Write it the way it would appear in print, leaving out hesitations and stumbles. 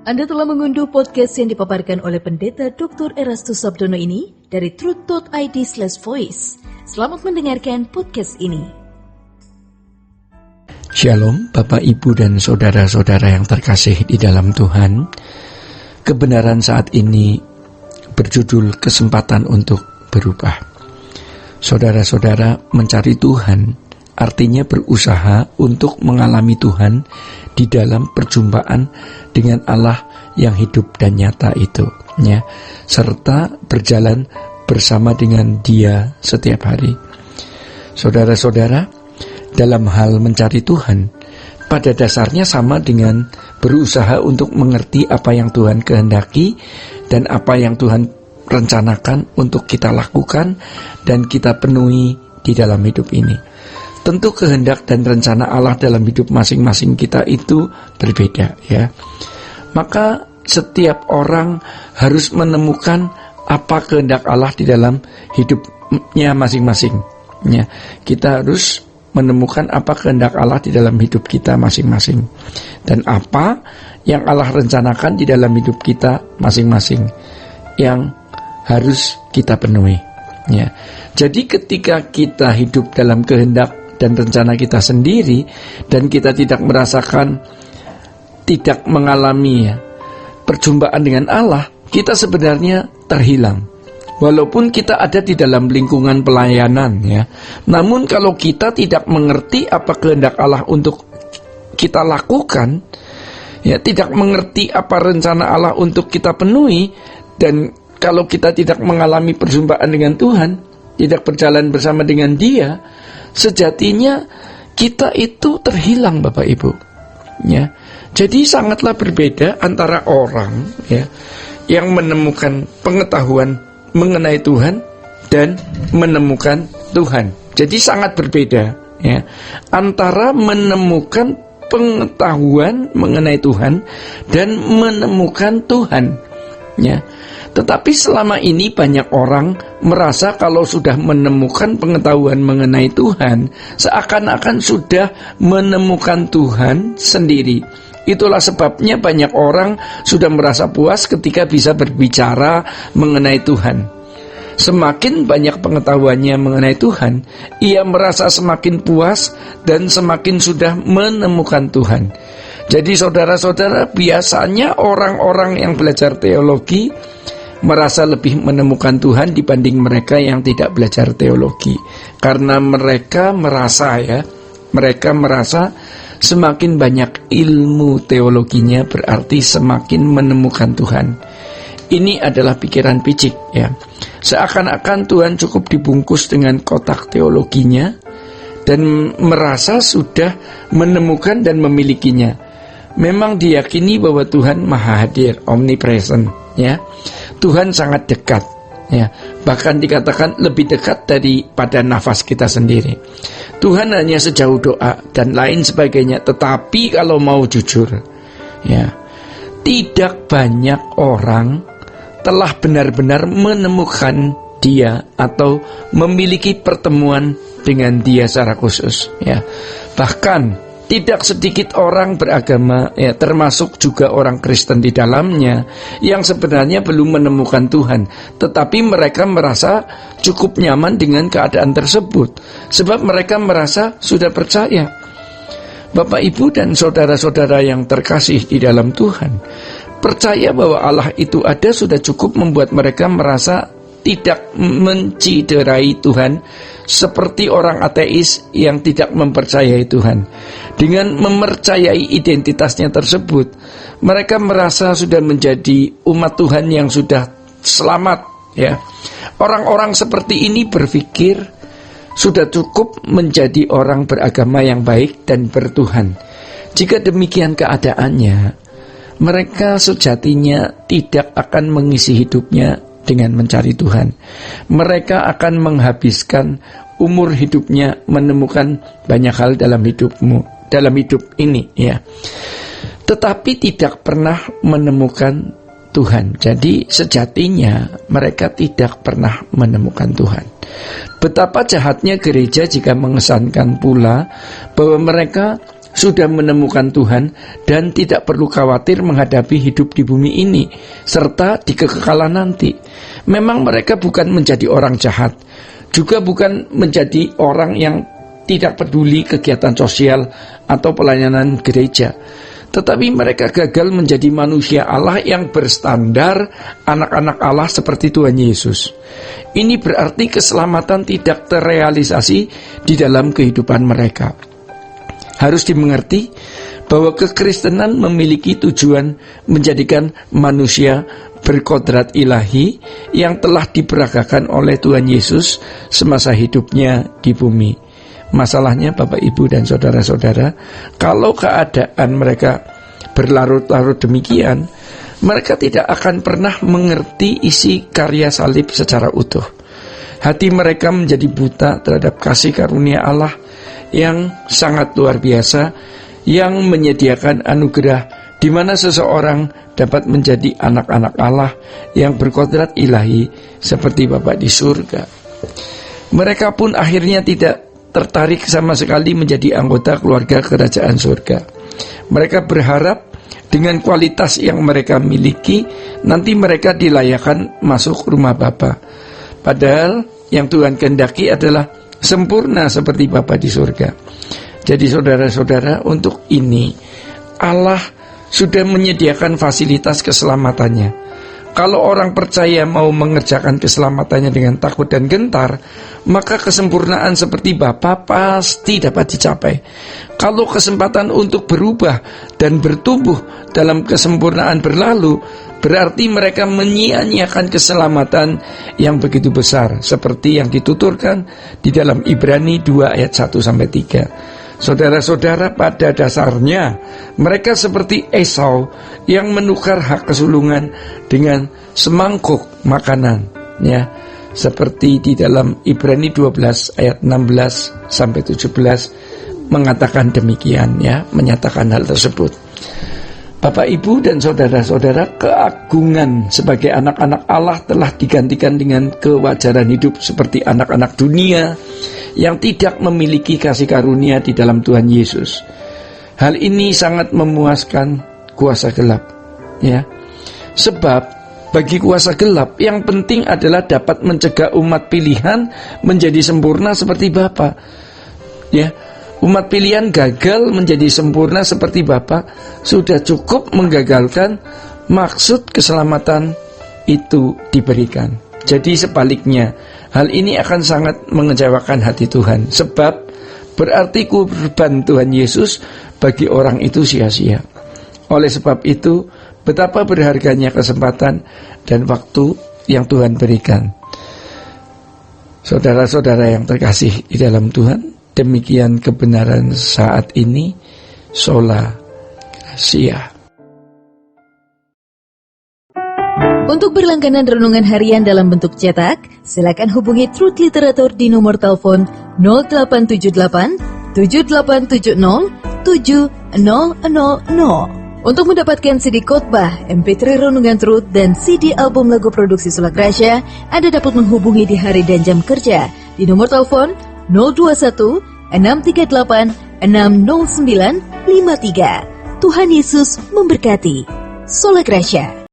Anda telah mengunduh podcast yang dipaparkan oleh Pendeta Dr. Erastus Sabdono ini dari truth.id/voice. Selamat mendengarkan podcast ini. Shalom Bapak Ibu dan Saudara-saudara yang terkasih di dalam Tuhan. Kebenaran saat ini berjudul kesempatan untuk berubah. Saudara-saudara, mencari Tuhan artinya berusaha untuk mengalami Tuhan di dalam perjumpaan dengan Allah yang hidup dan nyata itu, ya, serta berjalan bersama dengan Dia setiap hari. Saudara-saudara, dalam hal mencari Tuhan, pada dasarnya sama dengan berusaha untuk mengerti apa yang Tuhan kehendaki dan apa yang Tuhan rencanakan untuk kita lakukan dan kita penuhi di dalam hidup ini. Tentu kehendak dan rencana Allah dalam hidup masing-masing kita itu berbeda, ya. Maka setiap orang harus menemukan apa kehendak Allah di dalam hidupnya masing-masing, ya. Kita harus menemukan apa kehendak Allah di dalam hidup kita masing-masing dan apa yang Allah rencanakan di dalam hidup kita masing-masing yang harus kita penuhi, ya. Jadi ketika kita hidup dalam kehendak dan rencana kita sendiri dan kita tidak merasakan, tidak mengalami perjumpaan dengan Allah, kita sebenarnya terhilang. Walaupun kita ada di dalam lingkungan pelayanan, ya. Namun kalau kita tidak mengerti apa kehendak Allah untuk kita lakukan, ya, tidak mengerti apa rencana Allah untuk kita penuhi, dan kalau kita tidak mengalami perjumpaan dengan Tuhan, tidak berjalan bersama dengan Dia, sejatinya kita itu terhilang, Bapak Ibu, ya. Jadi sangatlah berbeda antara orang, ya, yang menemukan pengetahuan mengenai Tuhan dan menemukan Tuhan. Jadi sangat berbeda, ya, antara menemukan pengetahuan mengenai Tuhan dan menemukan Tuhan, ya. Tetapi selama ini banyak orang merasa kalau sudah menemukan pengetahuan mengenai Tuhan, seakan-akan sudah menemukan Tuhan sendiri. Itulah sebabnya banyak orang sudah merasa puas ketika bisa berbicara mengenai Tuhan. Semakin banyak pengetahuannya mengenai Tuhan, ia merasa semakin puas dan semakin sudah menemukan Tuhan. Jadi saudara-saudara, biasanya orang-orang yang belajar teologi merasa lebih menemukan Tuhan dibanding mereka yang tidak belajar teologi. Karena mereka merasa, semakin banyak ilmu teologinya berarti semakin menemukan Tuhan. Ini adalah pikiran picik, ya. Seakan-akan Tuhan cukup dibungkus dengan kotak teologinya dan merasa sudah menemukan dan memilikinya. Memang diyakini bahwa Tuhan maha hadir, omnipresent, ya. Tuhan sangat dekat, ya. Bahkan dikatakan lebih dekat daripada nafas kita sendiri. Tuhan hanya sejauh doa dan lain sebagainya. Tetapi kalau mau jujur, ya, tidak banyak orang telah benar-benar menemukan Dia atau memiliki pertemuan dengan Dia secara khusus, ya. Bahkan tidak sedikit orang beragama, ya, termasuk juga orang Kristen di dalamnya, yang sebenarnya belum menemukan Tuhan, tetapi mereka merasa cukup nyaman dengan keadaan tersebut, sebab mereka merasa sudah percaya. Bapak, Ibu, dan saudara-saudara yang terkasih di dalam Tuhan, percaya bahwa Allah itu ada sudah cukup membuat mereka merasa tidak menciderai Tuhan seperti orang ateis yang tidak mempercayai Tuhan. Dengan mempercayai identitasnya tersebut, mereka merasa sudah menjadi umat Tuhan yang sudah selamat, ya. Orang-orang seperti ini berpikir sudah cukup menjadi orang beragama yang baik dan bertuhan. Jika demikian keadaannya, mereka sejatinya tidak akan mengisi hidupnya dengan mencari Tuhan. Mereka akan menghabiskan umur hidupnya menemukan banyak hal dalam hidup ini, ya. Tetapi tidak pernah menemukan Tuhan. Jadi sejatinya mereka tidak pernah menemukan Tuhan. Betapa jahatnya gereja jika mengesankan pula bahwa mereka sudah menemukan Tuhan dan tidak perlu khawatir menghadapi hidup di bumi ini serta di kekekalan nanti. Memang mereka bukan menjadi orang jahat, juga bukan menjadi orang yang tidak peduli kegiatan sosial atau pelayanan gereja, tetapi mereka gagal menjadi manusia Allah yang berstandar anak-anak Allah seperti Tuhan Yesus. Ini berarti keselamatan tidak terrealisasi di dalam kehidupan mereka. Harus dimengerti bahwa kekristenan memiliki tujuan menjadikan manusia berkodrat ilahi yang telah diperagakan oleh Tuhan Yesus semasa hidupnya di bumi. Masalahnya Bapak, Ibu, dan saudara-saudara, kalau keadaan mereka berlarut-larut demikian, mereka tidak akan pernah mengerti isi karya salib secara utuh. Hati mereka menjadi buta terhadap kasih karunia Allah yang sangat luar biasa, yang menyediakan anugerah di mana seseorang dapat menjadi anak-anak Allah yang berkodrat ilahi seperti Bapa di surga. Mereka pun akhirnya tidak tertarik sama sekali menjadi anggota keluarga kerajaan surga. Mereka berharap dengan kualitas yang mereka miliki, nanti mereka dilayakkan masuk rumah Bapa. Padahal yang Tuhan kehendaki adalah sempurna seperti Bapa di surga. Jadi saudara-saudara, untuk ini Allah sudah menyediakan fasilitas keselamatannya. Kalau orang percaya mau mengerjakan keselamatannya dengan takut dan gentar, maka kesempurnaan seperti Bapa pasti dapat dicapai. Kalau kesempatan untuk berubah dan bertumbuh dalam kesempurnaan berlalu, berarti mereka menyia-nyiakan keselamatan yang begitu besar, seperti yang dituturkan di dalam Ibrani 2 ayat 1-3. Saudara-saudara, pada dasarnya mereka seperti Esau yang menukar hak kesulungan dengan semangkuk makanan, ya, seperti di dalam Ibrani 12 ayat 16-17 mengatakan demikian, ya, menyatakan hal tersebut. Bapak, Ibu, dan saudara-saudara, keagungan sebagai anak-anak Allah telah digantikan dengan kewajaran hidup seperti anak-anak dunia yang tidak memiliki kasih karunia di dalam Tuhan Yesus. Hal ini sangat memuaskan kuasa gelap, ya. Sebab bagi kuasa gelap yang penting adalah dapat mencegah umat pilihan menjadi sempurna seperti Bapa. Ya, umat pilihan gagal menjadi sempurna seperti Bapa sudah cukup menggagalkan maksud keselamatan itu diberikan. Jadi sebaliknya, hal ini akan sangat mengecewakan hati Tuhan, sebab berarti kurban Tuhan Yesus bagi orang itu sia-sia. Oleh sebab itu, betapa berharganya kesempatan dan waktu yang Tuhan berikan. Saudara-saudara yang terkasih di dalam Tuhan, demikian kebenaran saat ini. Sola Gratia. Untuk berlangganan renungan harian dalam bentuk cetak, silakan hubungi Truth Literatur di nomor telepon 0878 7870 7000. Untuk mendapatkan CD khotbah, MP3 renungan Truth, dan CD album lagu produksi Sola Gratia, Anda dapat menghubungi di hari dan jam kerja di nomor telepon 021 638 60953. Tuhan Yesus memberkati. Sola Gratia.